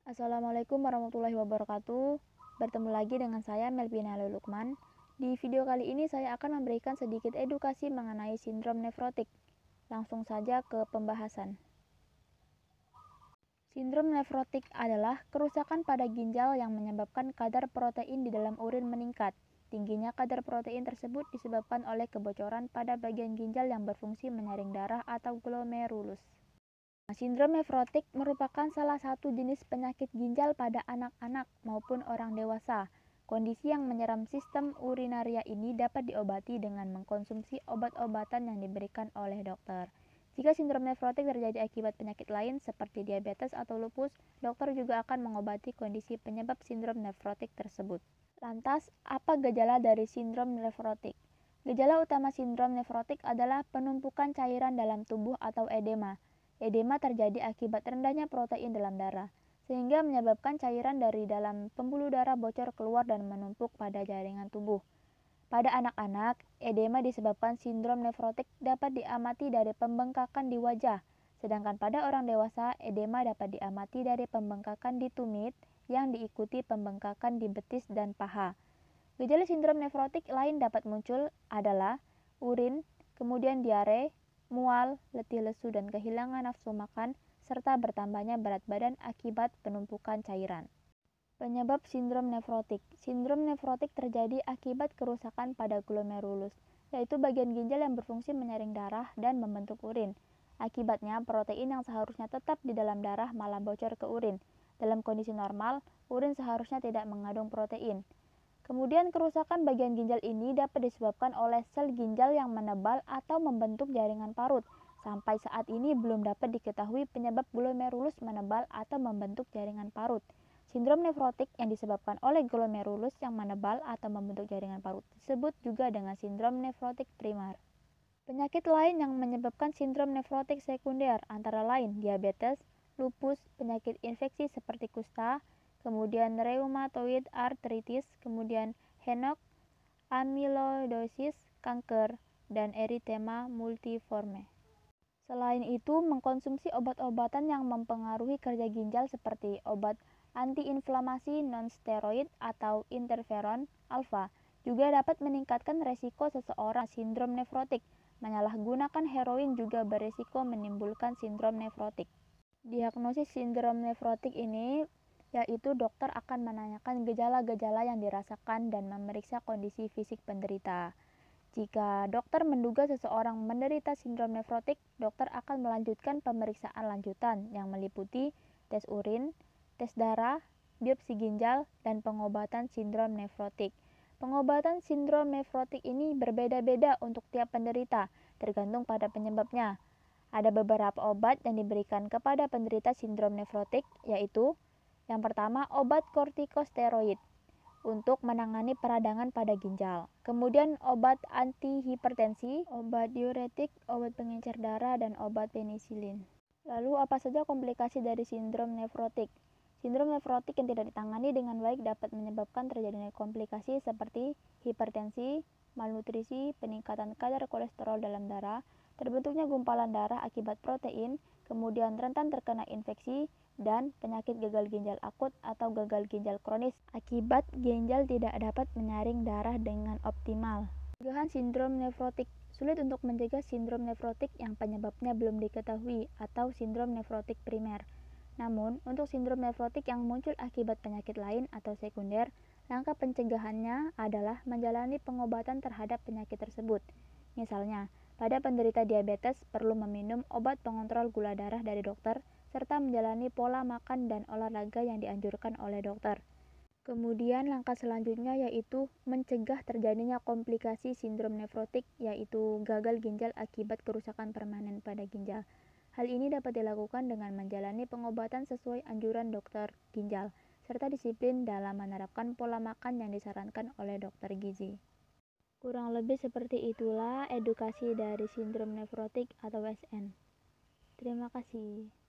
Assalamualaikum warahmatullahi wabarakatuh. Bertemu lagi dengan saya Melvina Lukman. Di video kali ini saya akan memberikan sedikit edukasi mengenai sindrom nefrotik. Langsung saja ke pembahasan. Sindrom nefrotik adalah kerusakan pada ginjal yang menyebabkan kadar protein di dalam urin meningkat. Tingginya kadar protein tersebut disebabkan oleh kebocoran pada bagian ginjal yang berfungsi menyaring darah atau glomerulus. Sindrom nefrotik merupakan salah satu jenis penyakit ginjal pada anak-anak maupun orang dewasa. Kondisi yang menyerang sistem urinaria ini dapat diobati dengan mengkonsumsi obat-obatan yang diberikan oleh dokter. Jika sindrom nefrotik terjadi akibat penyakit lain seperti diabetes atau lupus, dokter juga akan mengobati kondisi penyebab sindrom nefrotik tersebut. Lantas, apa gejala dari sindrom nefrotik? Gejala utama sindrom nefrotik adalah penumpukan cairan dalam tubuh atau edema. Edema terjadi akibat rendahnya protein dalam darah, sehingga menyebabkan cairan dari dalam pembuluh darah bocor keluar dan menumpuk pada jaringan tubuh. Pada anak-anak, edema disebabkan sindrom nefrotik dapat diamati dari pembengkakan di wajah, sedangkan pada orang dewasa, edema dapat diamati dari pembengkakan di tumit yang diikuti pembengkakan di betis dan paha. Gejala sindrom nefrotik lain dapat muncul adalah urin, kemudian diare, mual, letih lesu dan kehilangan nafsu makan, serta bertambahnya berat badan akibat penumpukan cairan. Penyebab sindrom nefrotik. Sindrom nefrotik terjadi akibat kerusakan pada glomerulus, yaitu bagian ginjal yang berfungsi menyaring darah dan membentuk urin. Akibatnya, protein yang seharusnya tetap di dalam darah malah bocor ke urin. Dalam kondisi normal, urin seharusnya tidak mengandung protein. Kemudian kerusakan bagian ginjal ini dapat disebabkan oleh sel ginjal yang menebal atau membentuk jaringan parut. Sampai saat ini belum dapat diketahui penyebab glomerulus menebal atau membentuk jaringan parut. Sindrom nefrotik yang disebabkan oleh glomerulus yang menebal atau membentuk jaringan parut disebut juga dengan sindrom nefrotik primer. Penyakit lain yang menyebabkan sindrom nefrotik sekunder antara lain diabetes, lupus, penyakit infeksi seperti kusta, kemudian rheumatoid arthritis, kemudian HENOC, amyloidosis, kanker, dan eritema multiforme. Selain itu, mengkonsumsi obat-obatan yang mempengaruhi kerja ginjal seperti obat antiinflamasi non-steroid atau interferon alfa juga dapat meningkatkan resiko seseorang sindrom nefrotik. Menyalahgunakan heroin juga beresiko menimbulkan sindrom nefrotik. Diagnosis sindrom nefrotik ini yaitu dokter akan menanyakan gejala-gejala yang dirasakan dan memeriksa kondisi fisik penderita. Jika dokter menduga seseorang menderita sindrom nefrotik, dokter akan melanjutkan pemeriksaan lanjutan yang meliputi tes urin, tes darah, biopsi ginjal, dan pengobatan sindrom nefrotik. Pengobatan sindrom nefrotik ini berbeda-beda untuk tiap penderita, tergantung pada penyebabnya. Ada beberapa obat yang diberikan kepada penderita sindrom nefrotik, yaitu yang pertama obat kortikosteroid untuk menangani peradangan pada ginjal. Kemudian obat antihipertensi, obat diuretik, obat pengencer darah, dan obat penisilin. Lalu apa saja komplikasi dari sindrom nefrotik? Sindrom nefrotik yang tidak ditangani dengan baik dapat menyebabkan terjadinya komplikasi seperti hipertensi, malnutrisi, peningkatan kadar kolesterol dalam darah, terbentuknya gumpalan darah akibat protein, kemudian rentan terkena infeksi, dan penyakit gagal ginjal akut atau gagal ginjal kronis akibat ginjal tidak dapat menyaring darah dengan optimal. Pencegahan sindrom nefrotik. Sulit untuk mencegah sindrom nefrotik yang penyebabnya belum diketahui atau sindrom nefrotik primer. Namun, untuk sindrom nefrotik yang muncul akibat penyakit lain atau sekunder, langkah pencegahannya adalah menjalani pengobatan terhadap penyakit tersebut. Misalnya, pada penderita diabetes perlu meminum obat pengontrol gula darah dari dokter, serta menjalani pola makan dan olahraga yang dianjurkan oleh dokter. Kemudian langkah selanjutnya yaitu mencegah terjadinya komplikasi sindrom nefrotik, yaitu gagal ginjal akibat kerusakan permanen pada ginjal. Hal ini dapat dilakukan dengan menjalani pengobatan sesuai anjuran dokter ginjal, serta disiplin dalam menerapkan pola makan yang disarankan oleh dokter gizi. Kurang lebih seperti itulah edukasi dari sindrom nefrotik atau SN. Terima kasih.